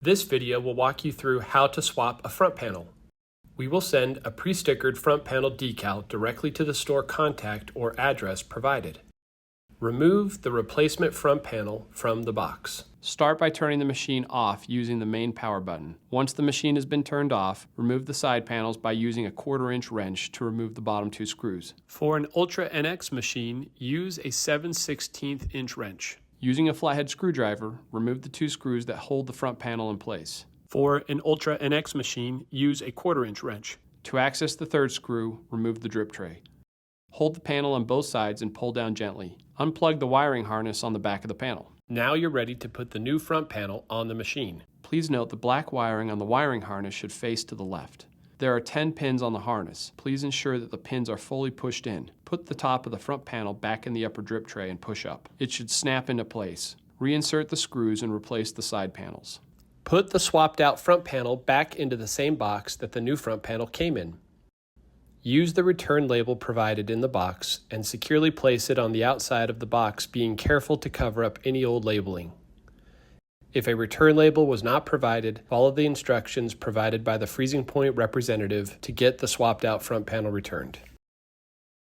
This video will walk you through how to swap a front panel. We will send a pre-stickered front panel decal directly to the store contact or address provided. Remove the replacement front panel from the box. Start by turning the machine off using the main power button. Once the machine has been turned off, remove the side panels by using a 1/4-inch wrench to remove the bottom 2 screws. For an Ultra NX machine, use a 7/16 inch wrench. Using a flathead screwdriver, remove the 2 screws that hold the front panel in place. For an Ultra NX machine, use a 1/4-inch wrench. To access the 3rd screw, remove the drip tray. Hold the panel on both sides and pull down gently. Unplug the wiring harness on the back of the panel. Now you're ready to put the new front panel on the machine. Please note the black wiring on the wiring harness should face to the left. There are 10 pins on the harness. Please ensure that the pins are fully pushed in. Put the top of the front panel back in the upper drip tray and push up. It should snap into place. Reinsert the screws and replace the side panels. Put the swapped out front panel back into the same box that the new front panel came in. Use the return label provided in the box and securely place it on the outside of the box, being careful to cover up any old labeling. If a return label was not provided, follow the instructions provided by the freezing point representative to get the swapped out front panel returned.